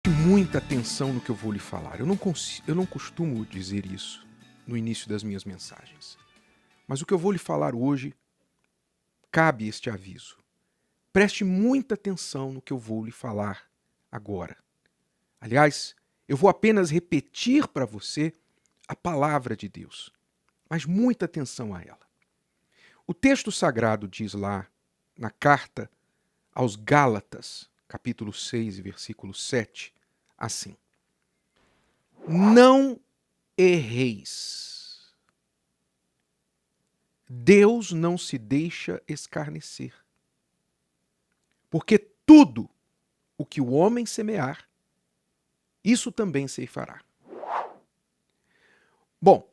Muita atenção no que eu vou lhe falar. Eu não costumo dizer isso no início das minhas mensagens. Mas o que eu vou lhe falar hoje, cabe este aviso. Preste muita atenção no que eu vou lhe falar agora. Aliás, eu vou apenas repetir para você a palavra de Deus. Mas muita atenção a ela. O texto sagrado diz lá, na carta aos Gálatas, capítulo 6, versículo 7, assim: Não erreis. Deus não se deixa escarnecer. Porque tudo o que o homem semear, isso também ceifará. Bom,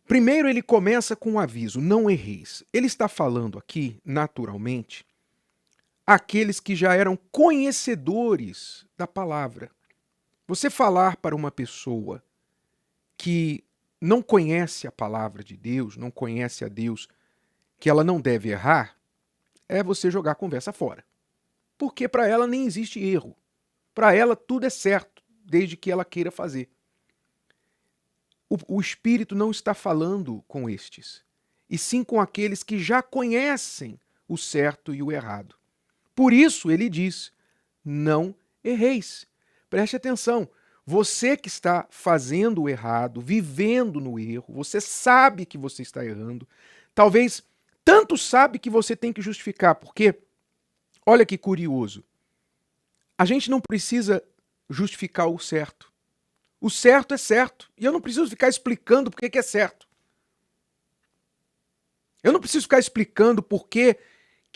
primeiro ele começa com um aviso: não erreis. Ele está falando aqui, naturalmente, aqueles que já eram conhecedores da palavra. Você falar para uma pessoa que não conhece a palavra de Deus, não conhece a Deus, que ela não deve errar, é você jogar a conversa fora. Porque para ela nem existe erro. Para ela tudo é certo, desde que ela queira fazer. O Espírito não está falando com estes, e sim com aqueles que já conhecem o certo e o errado. Por isso ele diz: não erreis. Preste atenção. Você que está fazendo o errado, vivendo no erro, você sabe que você está errando. Talvez tanto sabe que você tem que justificar, porque, olha que curioso, a gente não precisa justificar o certo. O certo é certo. E eu não preciso ficar explicando por que é certo. Eu não preciso ficar explicando por que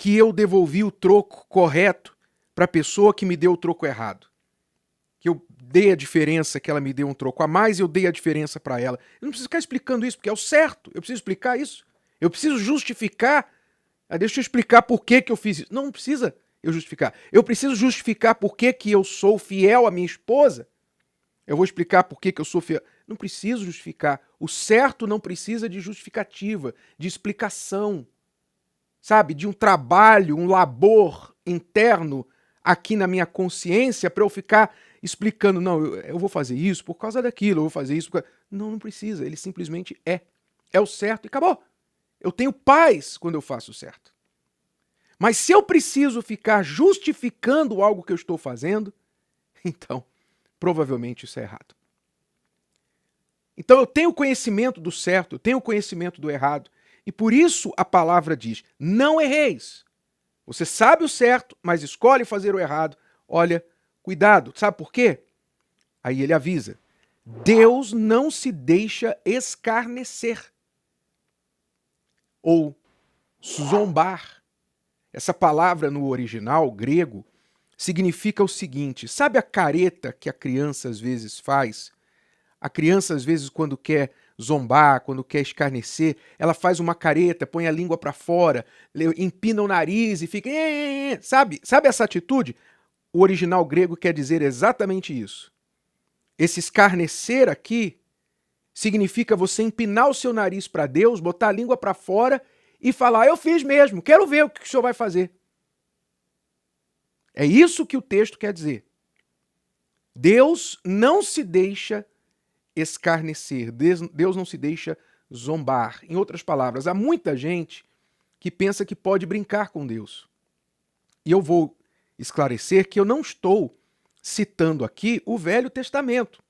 eu devolvi o troco correto para a pessoa que me deu o troco errado. Que eu dei a diferença, que ela me deu um troco a mais e eu dei a diferença para ela. Eu não preciso ficar explicando isso, porque é o certo. Eu preciso explicar isso. Eu preciso justificar. Deixa eu explicar por que eu fiz isso. Não precisa eu justificar. Eu preciso justificar por que eu sou fiel à minha esposa. Eu vou explicar por que eu sou fiel. Não preciso justificar. O certo não precisa de justificativa, de explicação. Sabe? De um trabalho, um labor interno aqui na minha consciência para eu ficar explicando. Não, eu vou fazer isso por causa daquilo, eu vou fazer isso por causa... Não precisa. Ele simplesmente é. É o certo e acabou. Eu tenho paz quando eu faço o certo. Mas se eu preciso ficar justificando algo que eu estou fazendo, então, provavelmente isso é errado. Então eu tenho conhecimento do certo, eu tenho conhecimento do errado. E por isso a palavra diz: não erreis. Você sabe o certo, mas escolhe fazer o errado. Olha, cuidado. Sabe por quê? Aí ele avisa: Deus não se deixa escarnecer ou zombar. Essa palavra no original grego significa o seguinte: sabe a careta que a criança às vezes faz? A criança às vezes quando quer zombar, quando quer escarnecer, ela faz uma careta, põe a língua para fora, empina o nariz e fica... Sabe essa atitude? O original grego quer dizer exatamente isso. Esse escarnecer aqui significa você empinar o seu nariz para Deus, botar a língua para fora e falar: eu fiz mesmo, quero ver o que o senhor vai fazer. É isso que o texto quer dizer. Deus não se deixa escarnecer, Deus não se deixa zombar. Em outras palavras, há muita gente que pensa que pode brincar com Deus. E eu vou esclarecer que eu não estou citando aqui o Velho Testamento.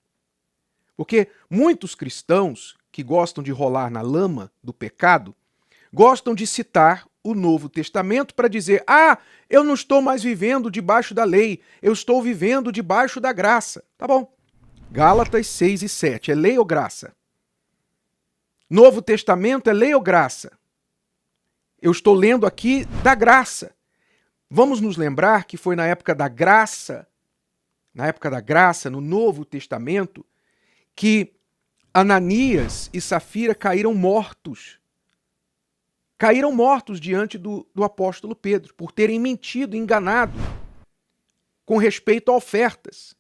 Porque muitos cristãos que gostam de rolar na lama do pecado, gostam de citar o Novo Testamento para dizer: eu não estou mais vivendo debaixo da lei, eu estou vivendo debaixo da graça. Tá bom. Gálatas 6 e 7, é lei ou graça? Novo Testamento é lei ou graça? Eu estou lendo aqui da graça. Vamos nos lembrar que foi na época da graça, no Novo Testamento, que Ananias e Safira caíram mortos. Caíram mortos diante do apóstolo Pedro, por terem mentido, enganado, com respeito a ofertas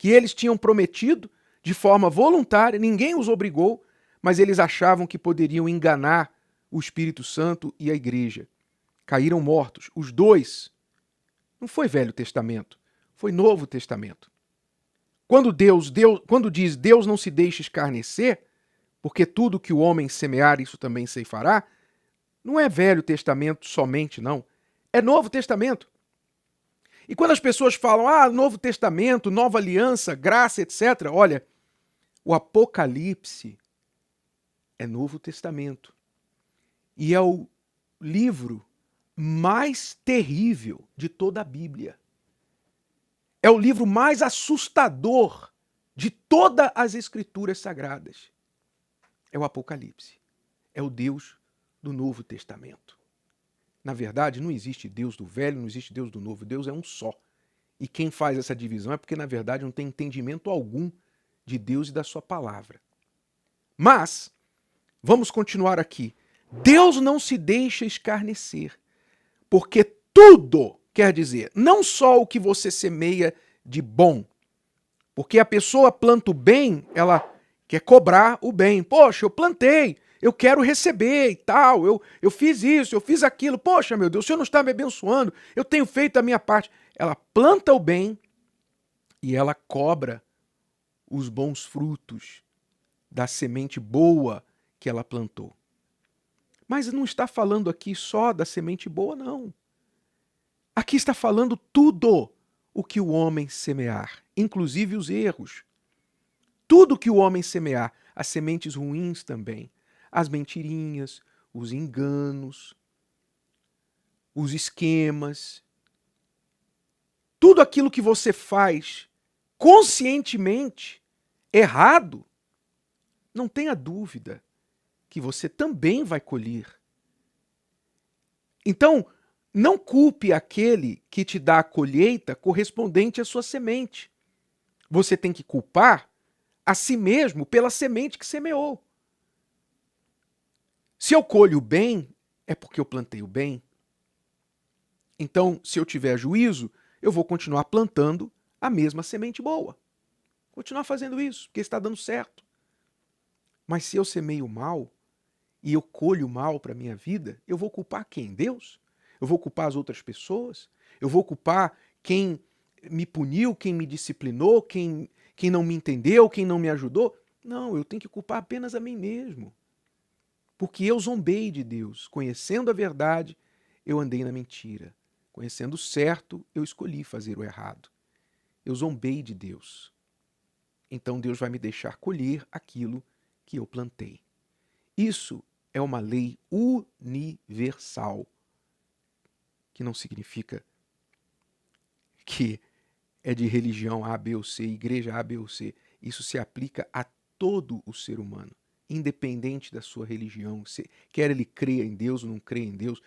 que eles tinham prometido de forma voluntária, ninguém os obrigou, mas eles achavam que poderiam enganar o Espírito Santo e a igreja. Caíram mortos. Os dois. Não foi Velho Testamento, foi Novo Testamento. Quando diz Deus não se deixa escarnecer, porque tudo que o homem semear, isso também ceifará, não é Velho Testamento somente, não. É Novo Testamento. E quando as pessoas falam, Novo Testamento, Nova Aliança, graça, etc., olha, o Apocalipse é Novo Testamento. E é o livro mais terrível de toda a Bíblia. É o livro mais assustador de todas as Escrituras Sagradas. É o Apocalipse. É o Deus do Novo Testamento. Na verdade, não existe Deus do Velho, não existe Deus do Novo. Deus é um só. E quem faz essa divisão é porque, na verdade, não tem entendimento algum de Deus e da sua palavra. Mas, vamos continuar aqui. Deus não se deixa escarnecer, porque tudo, quer dizer, não só o que você semeia de bom, porque a pessoa planta o bem, ela quer cobrar o bem. Poxa, eu plantei, eu quero receber e tal, eu fiz isso, eu fiz aquilo. Poxa, meu Deus, o Senhor não está me abençoando, eu tenho feito a minha parte. Ela planta o bem e ela cobra os bons frutos da semente boa que ela plantou. Mas não está falando aqui só da semente boa, não. Aqui está falando tudo o que o homem semear, inclusive os erros. Tudo que o homem semear, as sementes ruins também, as mentirinhas, os enganos, os esquemas, tudo aquilo que você faz conscientemente errado, não tenha dúvida que você também vai colher. Então, não culpe aquele que te dá a colheita correspondente à sua semente. Você tem que culpar a si mesmo pela semente que semeou. Se eu colho o bem, é porque eu plantei o bem. Então, se eu tiver juízo, eu vou continuar plantando a mesma semente boa. Continuar fazendo isso, porque está dando certo. Mas se eu semeio mal e eu colho mal para a minha vida, eu vou culpar quem? Deus? Eu vou culpar as outras pessoas? Eu vou culpar quem me puniu, quem me disciplinou, quem não me entendeu, quem não me ajudou? Não, eu tenho que culpar apenas a mim mesmo. Porque eu zombei de Deus. Conhecendo a verdade, eu andei na mentira. Conhecendo o certo, eu escolhi fazer o errado. Eu zombei de Deus. Então Deus vai me deixar colher aquilo que eu plantei. Isso é uma lei universal, que não significa que é de religião A, B ou C, igreja A, B ou C. Isso se aplica a todo o ser humano, independente da sua religião. Quer ele creia em Deus ou não creia em Deus,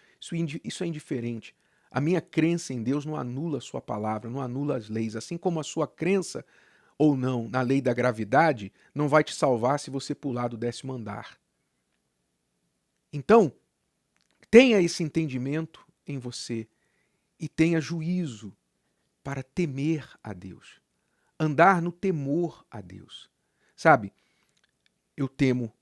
isso é indiferente. A minha crença em Deus não anula a sua palavra, não anula as leis. Assim como a sua crença ou não na lei da gravidade não vai te salvar se você pular do 10º andar. Então, tenha esse entendimento em você e tenha juízo para temer a Deus. Andar no temor a Deus. Sabe, eu temo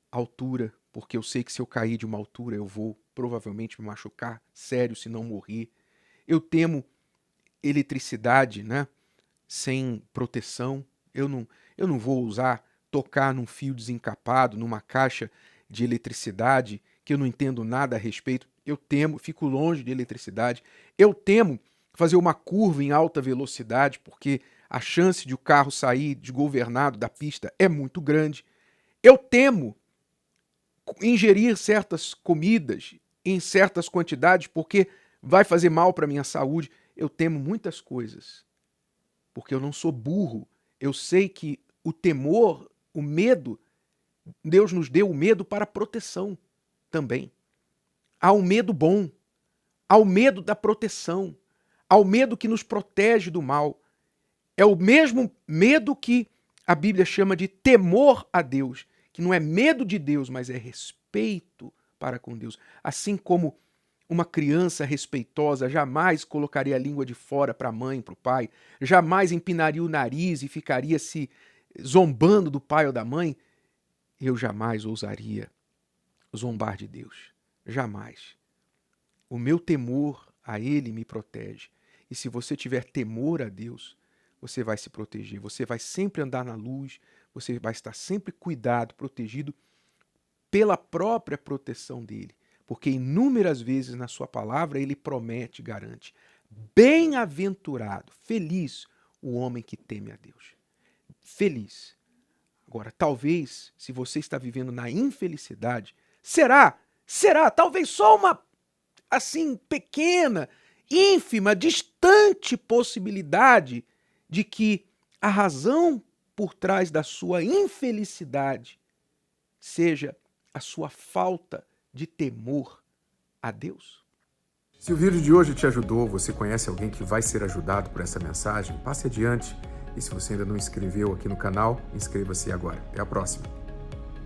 altura, porque eu sei que se eu cair de uma altura eu vou provavelmente me machucar sério se não morrer. Eu temo eletricidade, né? Sem proteção. Eu não vou tocar num fio desencapado, numa caixa de eletricidade que eu não entendo nada a respeito. Eu temo, fico longe de eletricidade. Eu temo fazer uma curva em alta velocidade, porque a chance de o carro sair desgovernado da pista é muito grande. Eu temo ingerir certas comidas em certas quantidades, porque vai fazer mal para a minha saúde. Eu temo muitas coisas, porque eu não sou burro. Eu sei que o temor, o medo, Deus nos deu o medo para proteção também. Há um medo bom, há o medo da proteção, há o medo que nos protege do mal. É o mesmo medo que a Bíblia chama de temor a Deus, que não é medo de Deus, mas é respeito para com Deus. Assim como uma criança respeitosa jamais colocaria a língua de fora para a mãe, para o pai, jamais empinaria o nariz e ficaria se zombando do pai ou da mãe, eu jamais ousaria zombar de Deus. Jamais. O meu temor a Ele me protege. E se você tiver temor a Deus, você vai se proteger, você vai sempre andar na luz, você vai estar sempre cuidado, protegido pela própria proteção dele. Porque inúmeras vezes na sua palavra ele promete, garante: bem-aventurado, feliz o homem que teme a Deus. Feliz. Agora, talvez, se você está vivendo na infelicidade, será, talvez só uma, assim, pequena, ínfima, distante possibilidade de que a razão por trás da sua infelicidade seja a sua falta de temor a Deus? Se o vídeo de hoje te ajudou, você conhece alguém que vai ser ajudado por essa mensagem, passe adiante. E se você ainda não inscreveu aqui no canal, inscreva-se agora. Até a próxima.